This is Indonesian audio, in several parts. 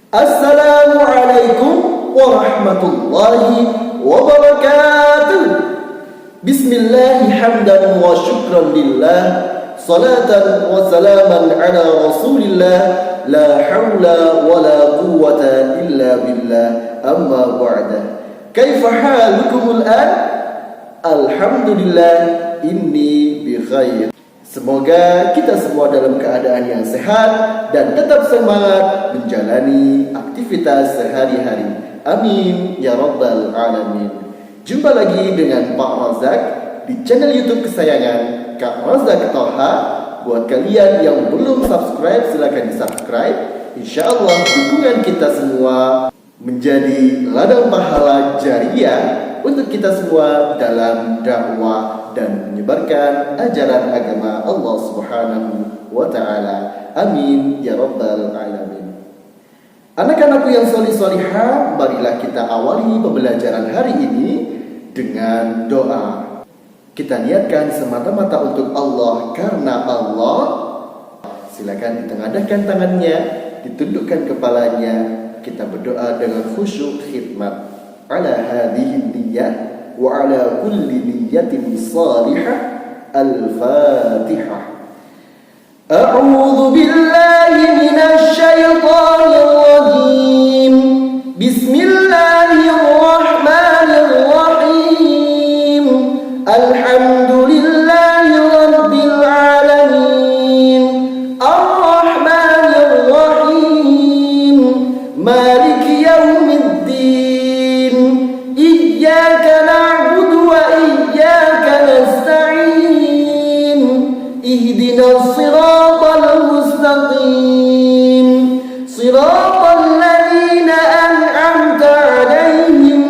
Assalamualaikum warahmatullahi wabarakatuh. Bismillahi hamdan wa syukran lillah, salatan wa salaman ala rasulillah, la hawla wa la quwwata illa billah, amma ba'da. Kaifa halukumul an? Alhamdulillah, inni bi khair. Semoga kita semua dalam keadaan yang sehat dan tetap semangat menjalani aktivitas sehari-hari. Amin ya rabbal alamin. Jumpa lagi dengan Pak Razak di channel YouTube kesayangan Kak Razak Toha. Buat kalian yang belum subscribe, silakan di subscribe. Insya Allah dukungan kita semua menjadi ladang pahala jariah untuk kita semua dalam dakwah dan menyebarkan ajaran agama Allah Subhanahu wa ta'ala. Amin ya rabbal alamin. Anak-anakku yang solih-solihah, marilah kita awali pembelajaran hari ini dengan doa. Kita niatkan semata-mata untuk Allah, karena Allah. Silakan ditengadahkan tangannya, ditundukkan kepalanya. Kita berdoa dengan khusyuk khidmat. Ala hadhihi niyyah wa ala kulli niyyatin salihah. Al-Fatihah. A'udzu billahi minasy syaithanir rajim. Bismillahirrahmanirrahim. Alhamdulillahi rabbil alamin. Ar-Rahmanir Rahim. Maliki yaumiddin. Iyyaka na'budu wa iyyaka nasta'in. Ihdinas siratal mustaqim. Siratal ladzina an'amta 'alaihim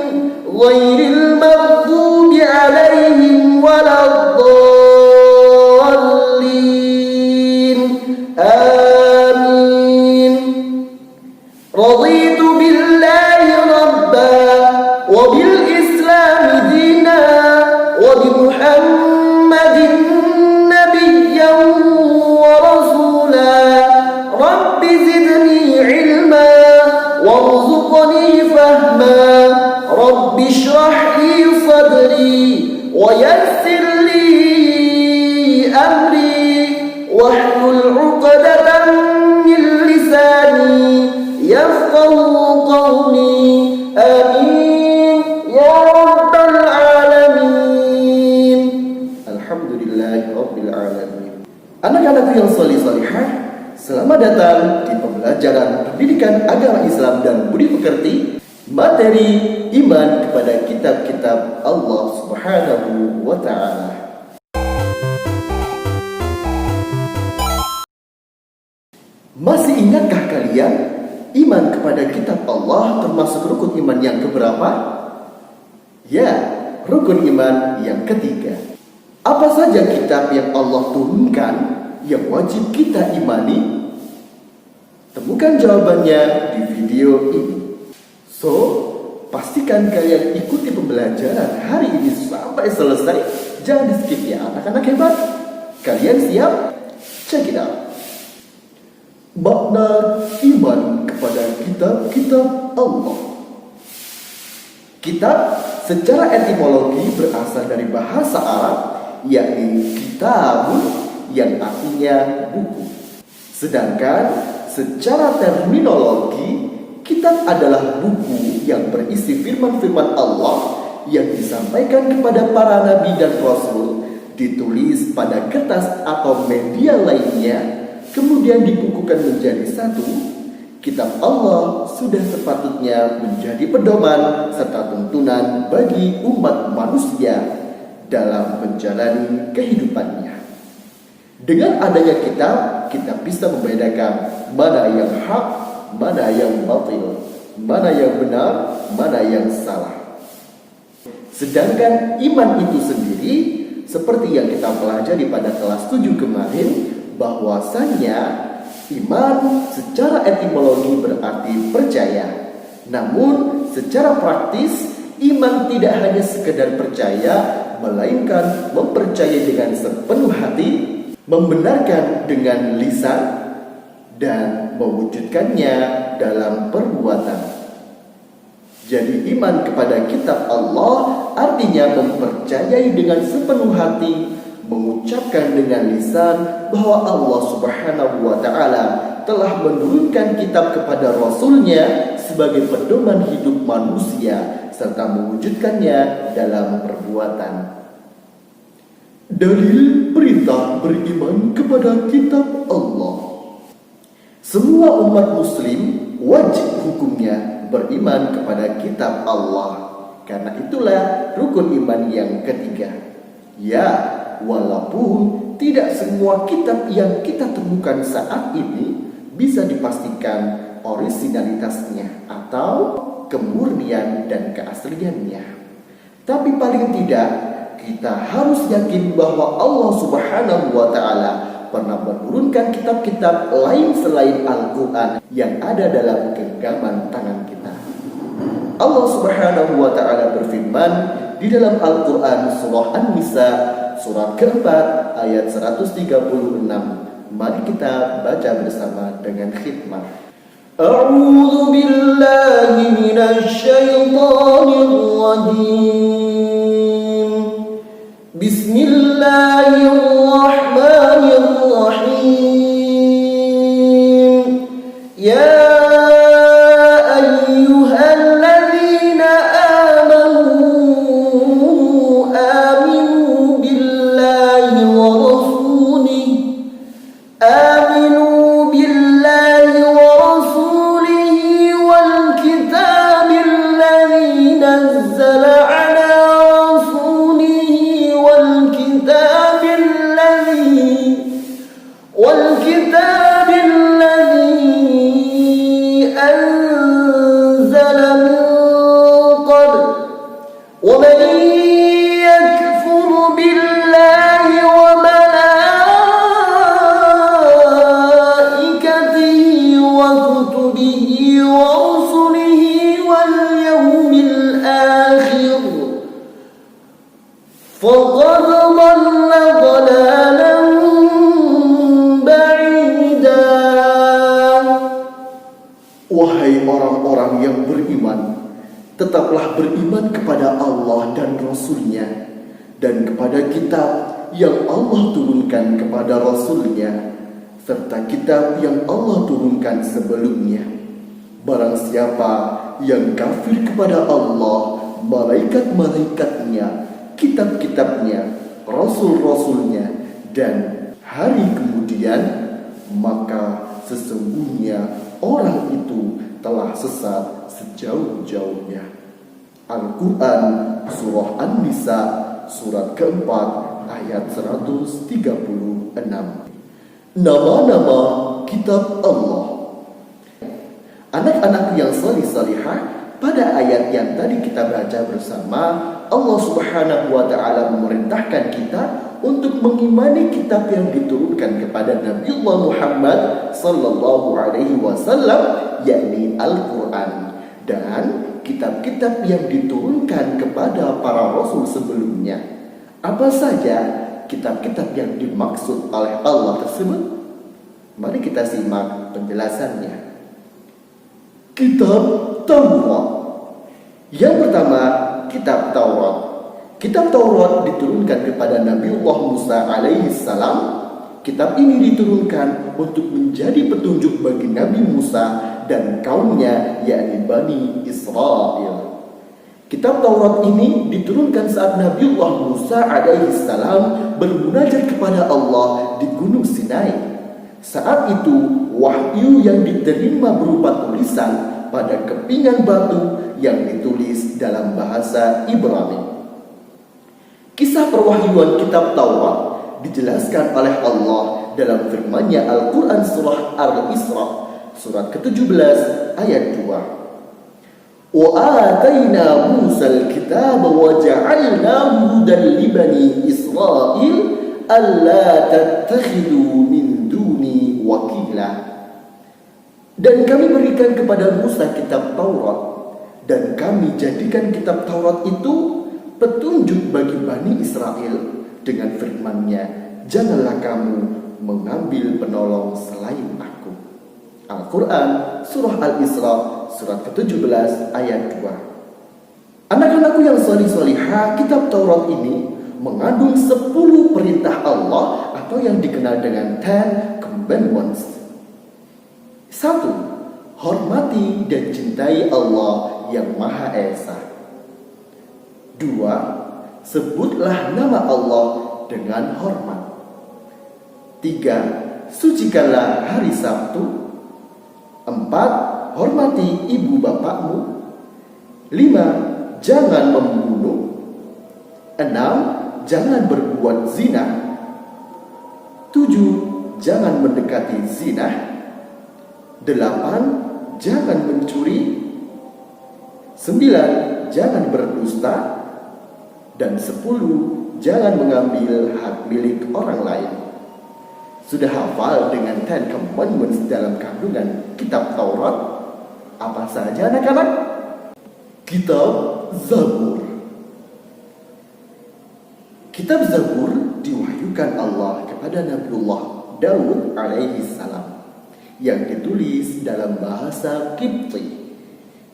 ghairil maghdubi 'alaihim waladdallin. Amin. Raditu billahi rabba wa bil islam dina wa bi Muhammadin nabiyyan wa rasula. Rabbi zidni ilma warzuqni fahma. Rabbi shrah li sadri wa yassir li amri wahlul 'uqdatam min lisani yafqahu qawli. Amin ya rabbal alamin. Alhamdulillahi rabbil alamin. Anak-anakku yang solih-solihah, selamat datang di pembelajaran pendidikan agama Islam dan budi pekerti, materi iman kepada kitab-kitab Allah Subhanahu wa ta'ala. Masih ingatkah kalian iman kepada kitab Allah termasuk rukun iman yang keberapa? Ya, rukun iman yang ketiga. Apa saja kitab yang Allah turunkan yang wajib kita imani? Temukan jawabannya di video ini. So, pastikan kalian ikuti pembelajaran hari ini sampai selesai. Jangan di skip ya anak-anak hebat. Kalian siap? Check it out. Makna iman kepada kitab-kitab Allah. Kitab secara etimologi berasal dari bahasa Arab, yakni kitabun, yang artinya buku. Sedangkan secara terminologi, kitab adalah buku yang berisi firman-firman Allah yang disampaikan kepada para nabi dan rasul, ditulis pada kertas atau media lainnya, kemudian dibukukan menjadi satu. Kitab Allah sudah sepatutnya menjadi pedoman serta tuntunan bagi umat manusia dalam menjalani kehidupannya. Dengan adanya kitab, kita bisa membedakan mana yang hak, mana yang batil, mana yang benar, mana yang salah. Sedangkan iman itu sendiri, seperti yang kita pelajari pada kelas 7 kemarin, bahwasannya iman secara etimologi berarti percaya. Namun secara praktis, iman tidak hanya sekedar percaya, melainkan mempercayai dengan sepenuh hati, membenarkan dengan lisan, dan mewujudkannya dalam perbuatan. Jadi iman kepada kitab Allah artinya mempercayai dengan sepenuh hati, mengucapkan dengan lisan bahwa Allah Subhanahu wa ta'ala telah menurunkan kitab kepada Rasulnya sebagai pedoman hidup manusia serta mewujudkannya dalam perbuatan. Dalil perintah beriman kepada kitab Allah. Semua umat muslim wajib hukumnya beriman kepada kitab Allah. Karena itulah rukun iman yang ketiga. Ya, walaupun tidak semua kitab yang kita temukan saat ini bisa dipastikan orisinalitasnya atau kemurnian dan keasliannya, tapi paling tidak kita harus yakin bahwa Allah Subhanahu wa ta'ala pernah menurunkan kitab-kitab lain selain Al-Quran yang ada dalam genggaman tangan kita. Allah Subhanahu wa ta'ala berfirman di dalam Al-Quran surah An-Nisa surat keempat ayat 136. Mari kita baca bersama dengan khidmah. A'udzu billahi minasy syaithanir rajim. Bismillahirrahmanirrahim. Ya ayyuhalladzina amanu aminu billahi wa rasulihi aminu billahi wa rasulihi wal kitabil ladzi nazzala ala rasulihi wal kitabil ladzi anzala min qabl wa man yakfur billahi wa malaikatihi wa kutubihi wa rusulihi wal yawmil akhir faqad dhalla dhalalan ba'ida. Wahai orang-orang yang beriman, tetaplah beriman kepada Allah dan Rasul-Nya dan kepada kitab yang Allah turunkan kepada Rasul-Nya serta kitab yang Allah turunkan sebelumnya. Barang siapa yang kafir kepada Allah, malaikat-malaikatnya, kitab-kitabnya, rasul-rasulnya, dan hari kemudian, maka sesungguhnya orang itu telah sesat sejauh-jauhnya. Al-Quran surah An-Nisa surat keempat ayat 136. Nama-nama kitab Allah. Anak-anak yang salih-salihah, pada ayat yang tadi kita baca bersama, Allah Subhanahu wa ta'ala memerintahkan kita untuk mengimani kitab yang diturunkan kepada Nabiullah Muhammad sallallahu alaihi wasallam, yakni Al-Quran, dan kitab-kitab yang diturunkan kepada para rasul sebelumnya. Apa saja kitab-kitab yang dimaksud oleh Allah tersebut? Mari kita simak penjelasannya. Kitab Taurat. Yang pertama, kitab Taurat. Kitab Taurat diturunkan kepada Nabiullah Musa alaihi salam. Kitab ini diturunkan untuk menjadi petunjuk bagi Nabi Musa dan kaumnya, yakni Bani Israel. Kitab Taurat ini diturunkan saat Nabiullah Musa alaihi salam bermunajat kepada Allah di Gunung Sinai. Saat itu wahyu yang diterima berupa tulisan pada kepingan batu yang ditulis dalam bahasa Ibrani. Kisah perwahyuan kitab Taurat dijelaskan oleh Allah dalam firman-Nya Al-Quran surah Al-Isra surat ke-17 ayat 2. Wa atayna Musal kitab wa ja'alnahu hudan li bani Israil alla tattakhidu min duni wakila. Dan kami berikan kepada Musa kitab Taurat, dan kami jadikan kitab Taurat itu petunjuk bagi Bani Israel dengan firman-Nya, janganlah kamu mengambil penolong selain aku. Al-Quran Surah Al-Isra surat ke-17 ayat 2. Anak-anakku yang solih-solihah, kitab Taurat ini mengandung 10 perintah Allah atau yang dikenal dengan 10 Commandments. 1. Hormati dan cintai Allah yang Maha Esa. 2. Sebutlah nama Allah dengan hormat. 3. Sucikanlah hari Sabtu. 4. Hormati ibu bapakmu. 5. Jangan membunuh. 6. Jangan berbuat zina. 7. Jangan mendekati zina. 8. Jangan mencuri. 9. Jangan berdusta. Dan 10. Jangan mengambil hak milik orang lain. Sudah hafal dengan 10 Commandments dalam kandungan kitab Taurat? Apa saja anak-anak? Kitab Zabur. Kitab Zabur diwahyukan Allah kepada Nabiullah Daud alaihi salam yang ditulis dalam bahasa Qibti.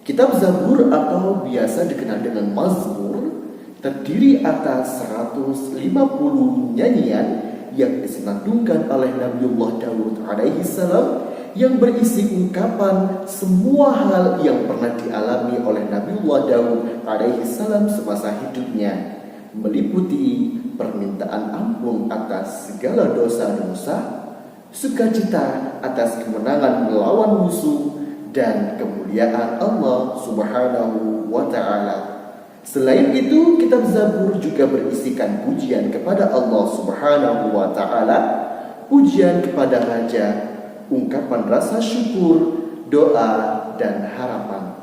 Kitab Zabur atau biasa dikenal dengan Mazmur terdiri atas 150 nyanyian yang disenandungkan oleh Nabiullah Daud alaihi salam yang berisi ungkapan semua hal yang pernah dialami oleh Nabiullah Daud alaihi salam semasa hidupnya, meliputi permintaan ampun atas segala dosa-dosa, sukacita atas kemenangan melawan musuh, dan kemuliaan Allah Subhanahu wa ta'ala. Selain itu, kitab Zabur juga berisikan pujian kepada Allah Subhanahu wa ta'ala, pujian kepada Raja, ungkapan rasa syukur, doa, dan harapan.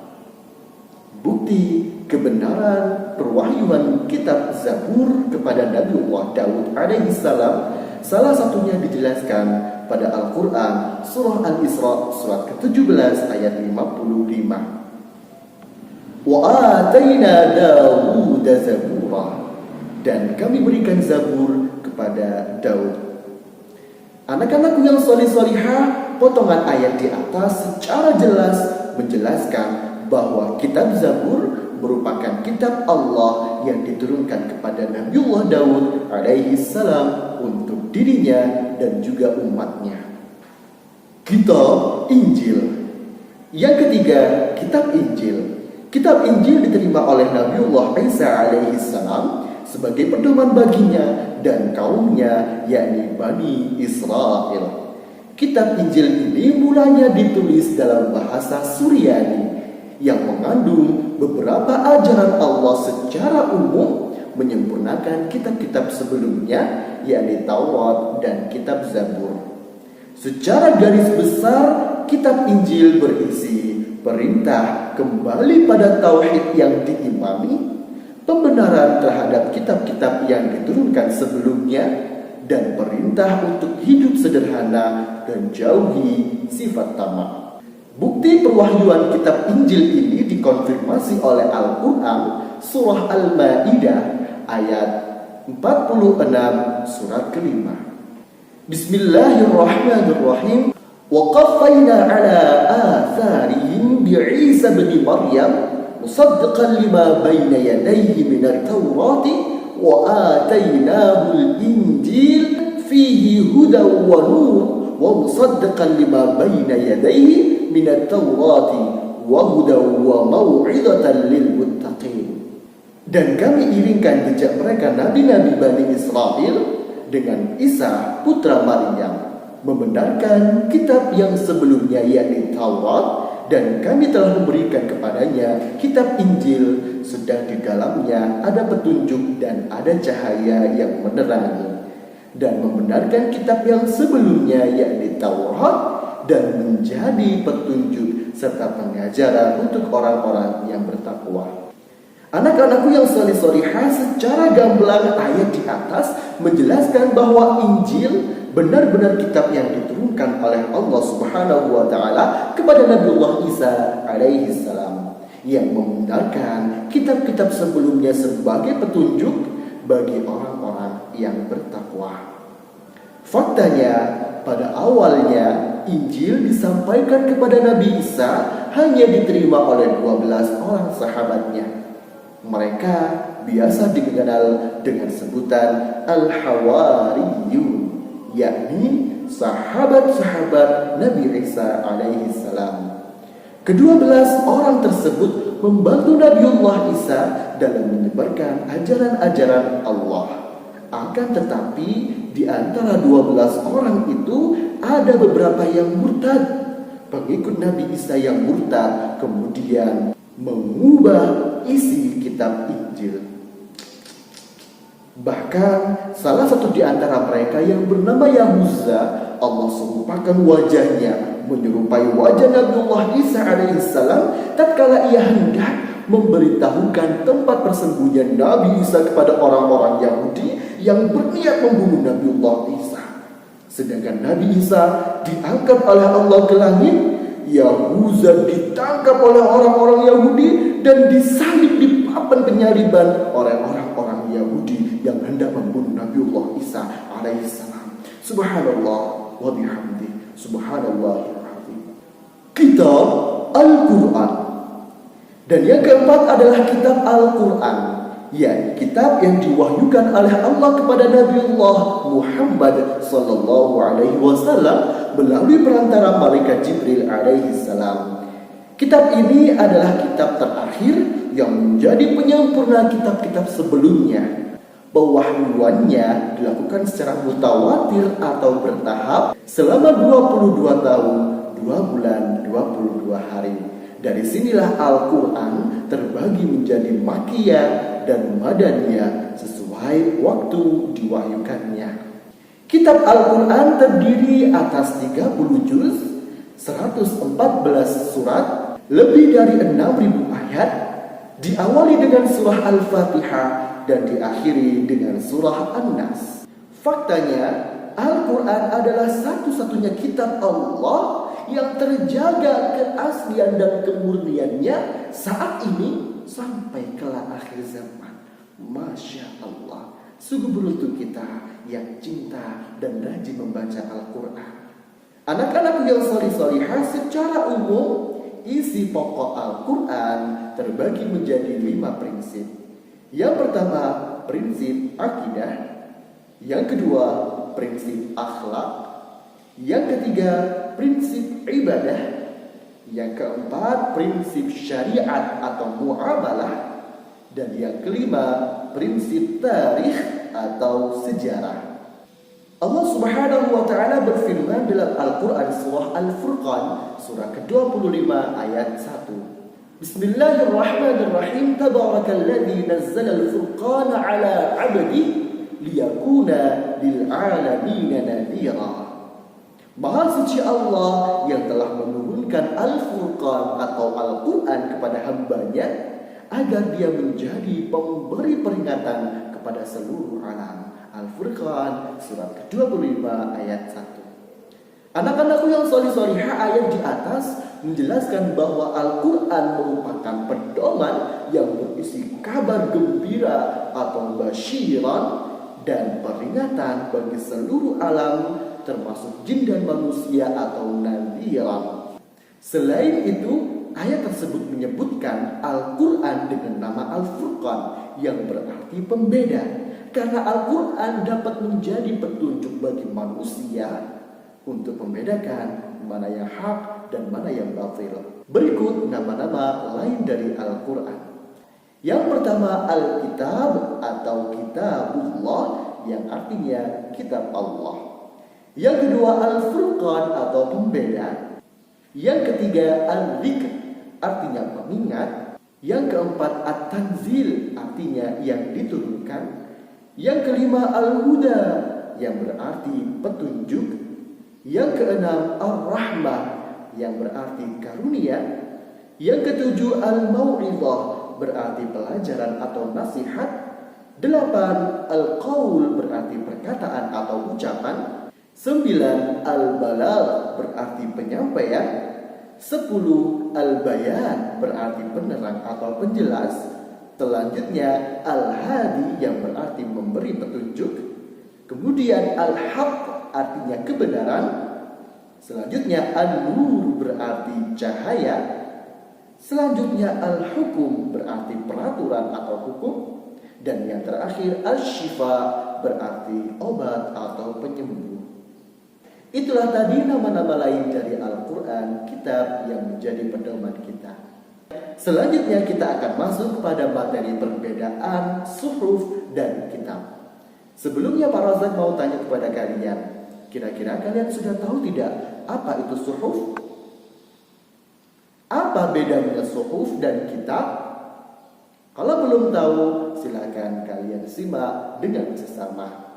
Bukti kebenaran perwahyuan kitab Zabur kepada Nabiullah Daud alaihi salam salah satunya dijelaskan pada Al-Quran Surah Al-Isra surat ke-17 ayat 55. Wa atayna Dawud Zabura, dan kami berikan Zabur kepada Daud. Anak-anakku yang solih-solihah, potongan ayat di atas secara jelas menjelaskan bahwa kitab Zabur merupakan kitab Allah yang diturunkan kepada Nabiullah Daud alaihi salam untuk dirinya dan juga umatnya. Kitab Injil. Yang ketiga, kitab Injil. Kitab Injil diterima oleh Nabiullah Isa alaihi salam sebagai pedoman baginya dan kaumnya, yakni Bani Israel. Kitab Injil ini mulanya ditulis dalam bahasa Suryani yang mengandung beberapa ajaran Allah secara umum, menyempurnakan kitab-kitab sebelumnya, yakni Taurat dan kitab Zabur. Secara garis besar, kitab Injil berisi perintah kembali pada tauhid yang diimami, pembenaran terhadap kitab-kitab yang diturunkan sebelumnya, dan perintah untuk hidup sederhana dan jauhi sifat tamak. Bukti perwahyuan kitab Injil ini dikonfirmasi oleh Al-Quran Surah Al-Ma'idah ayat 46 surat ke-5. Bismillahirrahmanirrahim. وَقَفَّيْنَا عَلَى آثَارِهِمْ بِعِيسَى بْنِ مَرْيَمَ مُصَدِّقًا لِمَا بَيْنَ يَدَيْهِ مِنَ التَّوْرَاةِ وَآتَيْنَاهُ الْإِنْجِيلَ فِيهِ هُدًى وَنُورٌ وَمُصَدِّقًا لِمَا بَيْنَ يَدَيْهِ مِنَ التَّوْرَاةِ وَهُدًى وَمَوْعِظَةً لِلْمُتَّقِينَ. Dan kami iringkan jejak mereka nabi-nabi Bani Israel dengan Isa putra Maryam, membenarkan kitab yang sebelumnya, yakni Taurat, dan kami telah memberikan kepadanya kitab Injil, sedang di dalamnya ada petunjuk dan ada cahaya yang menerangi, dan membenarkan kitab yang sebelumnya, yakni Taurat, dan menjadi petunjuk serta pengajaran untuk orang-orang yang bertakwa. Anak-anakku yang solih-solihah, secara gamblang ayat di atas menjelaskan bahwa Injil benar-benar kitab yang diturunkan oleh Allah Subhanahu wa ta'ala kepada Nabiullah Isa alaihi salam, yang membenarkan kitab-kitab sebelumnya sebagai petunjuk bagi orang-orang yang bertakwa. Faktanya, pada awalnya Injil disampaikan kepada Nabi Isa hanya diterima oleh 12 orang sahabatnya. Mereka biasa dikenal dengan sebutan Al-Hawariyun, yakni sahabat-sahabat Nabi Isa alaihi salam. Kedua-belas orang tersebut membantu Nabiullah Isa dalam menyebarkan ajaran-ajaran Allah. Akan tetapi di antara 12 orang itu ada beberapa yang murtad. Pengikut Nabi Isa yang murtad kemudian mengubah isi kitab Injil. Bahkan salah satu di antara mereka yang bernama Yahuza, Allah serupakan wajahnya menyerupai wajah Nabiullah Isa alaihissalam tatkala ia hendak memberitahukan tempat persembunyian Nabi Isa kepada orang-orang Yahudi yang berniat membunuh Nabiullah Isa. Sedangkan Nabi Isa diangkat oleh Allah ke langit, Yahuza ditangkap oleh orang-orang Yahudi dan disalib di papan penyaliban oleh orang-orang Yahudi yang hendak membunuh Nabiullah Isa alaihissalam. Subhanallah wa bihamdi, subhanallahil azim. Kitab Al-Quran. Dan yang keempat adalah kitab Al-Quran, yakni kitab yang diwahyukan oleh Allah kepada Nabiullah Muhammad sallallahu alaihi wasallam melalui perantara malaikat Jibril alaihi salam. Kitab ini adalah kitab terakhir yang menjadi penyempurna kitab-kitab sebelumnya. Pewahyuannya dilakukan secara mutawatir atau bertahap selama 22 tahun, 2 bulan, 22 hari. Dari sinilah Al-Quran terbagi menjadi Makkiyah dan Madaniyah sesuai waktu diwahyukannya. Kitab Al-Quran terdiri atas 30 juz, 114 surat, lebih dari 6.000 ayat, diawali dengan surah Al-Fatihah dan diakhiri dengan surah An-Nas. Faktanya, Al-Quran adalah satu-satunya kitab Allah yang terjaga keaslian dan kemurniannya saat ini sampai kelak akhir zaman. Masya Allah, sungguh beruntung kita yang cinta dan rajin membaca Al-Quran. Anak-anakku yang solih-solihah, secara umum isi pokok Al-Quran terbagi menjadi 5 prinsip. Yang pertama, prinsip akidah. Yang kedua, prinsip akhlak. Yang ketiga, prinsip ibadah. Yang keempat, prinsip syariat atau muamalah. Dan yang kelima, prinsip tarikh atau sejarah. Allah Subhanahu wa taala berfirman dalam Al-Qur'an surah Al-Furqan surah ke-25 ayat 1. Bismillahirrahmanirrahim. Tabarakalladzi nazzala al-furqana 'ala 'abdihi liyakuna lil 'alamin nadhira. Maha suci Allah yang telah menurunkan Al-Furqan atau Al-Quran kepada hambanya agar dia menjadi pemberi peringatan kepada seluruh alam. Al-Furqan surat ke-25 ayat 1. Anak-anakku yang solih-solihah, ayat di atas menjelaskan bahwa Al-Quran merupakan pedoman yang berisi kabar gembira atau basyiran dan peringatan bagi seluruh alam termasuk jin dan manusia atau nadhiran. Selain itu, ayat tersebut menyebutkan Al-Quran dengan nama Al-Furqan yang berarti pembeda, karena Al-Quran dapat menjadi petunjuk bagi manusia untuk membedakan mana yang hak dan mana yang batil. Berikut nama-nama lain dari Al-Quran. Yang pertama, Al-Kitab atau Kitabullah yang artinya kitab Allah. Yang kedua, Al-Furqan atau pembeda. Yang ketiga, Al-Dzikr artinya pengingat. Yang keempat, At-Tanzil artinya yang diturunkan. Yang kelima, Al-Huda yang berarti petunjuk. Yang keenam, Ar-Rahmah yang berarti karunia. Yang ketujuh, Al-Mau'izah berarti pelajaran atau nasihat. 8, Al-Qaul berarti perkataan atau ucapan. 9, Al-Balagh berarti penyampaian. 10, Al-Bayan berarti penerang atau penjelas. Selanjutnya Al-Hadi yang berarti memberi petunjuk. Kemudian Al-Haq artinya kebenaran. Selanjutnya an-nur berarti cahaya. Selanjutnya al-hukum berarti peraturan atau hukum. Dan yang terakhir al-syifa berarti obat atau penyembuh. Itulah tadi nama-nama lain dari Al-Quran, kitab yang menjadi pedoman kita. Selanjutnya kita akan masuk kepada materi perbedaan suhuf dan kitab. Sebelumnya Pak Razak mau tanya kepada kalian, kira-kira kalian sudah tahu tidak apa itu suhuf? Apa bedanya suhuf dan kitab? Kalau belum tahu, silakan kalian simak dengan sesama.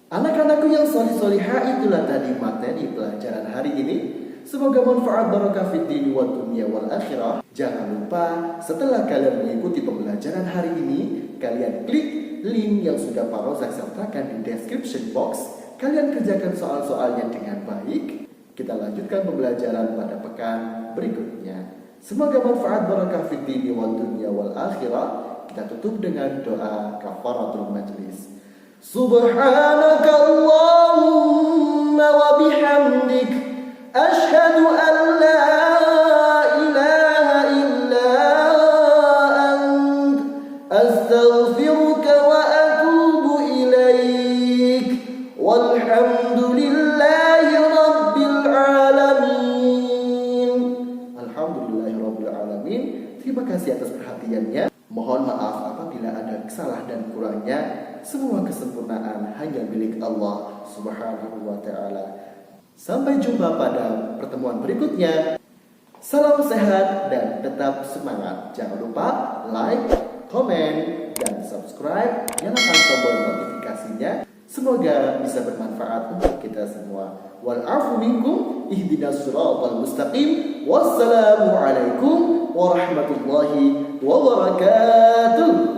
Anak-anakku yang solih-solihah, itulah tadi materi pelajaran hari ini. Semoga manfaat barakah fid din wa dunya wal akhirah. Jangan lupa setelah kalian mengikuti pembelajaran hari ini, kalian klik link yang sudah Pak Rozak sertakan di description box. Kalian kerjakan soal-soalnya dengan baik. Kita lanjutkan pembelajaran pada pekan berikutnya. Semoga manfaat barakah fid din wa dunya wal akhirah. Kita tutup dengan doa kafaratul majlis. Subhanaka Allahumma wa bihamdik ashhadu an la ilaha illa ant astaghfiruka wa atubu ilaik walhamdulillahi rabbil alamin. Alhamdulillahi rabbil alamin. Terima kasih atas perhatiannya. Mohon maaf apabila ada kesalahan dan kurangnya. Semua kesempurnaan hanya milik Allah Subhanahu wa ta'ala. Sampai jumpa pada pertemuan berikutnya. Salam sehat dan tetap semangat. Jangan lupa like, komen, dan subscribe. Nyalakan tombol notifikasinya. Semoga bisa bermanfaat untuk kita semua. Wal afu minkum ihdinas siratal mustaqim. Wassalamualaikum warahmatullahi wabarakatuh.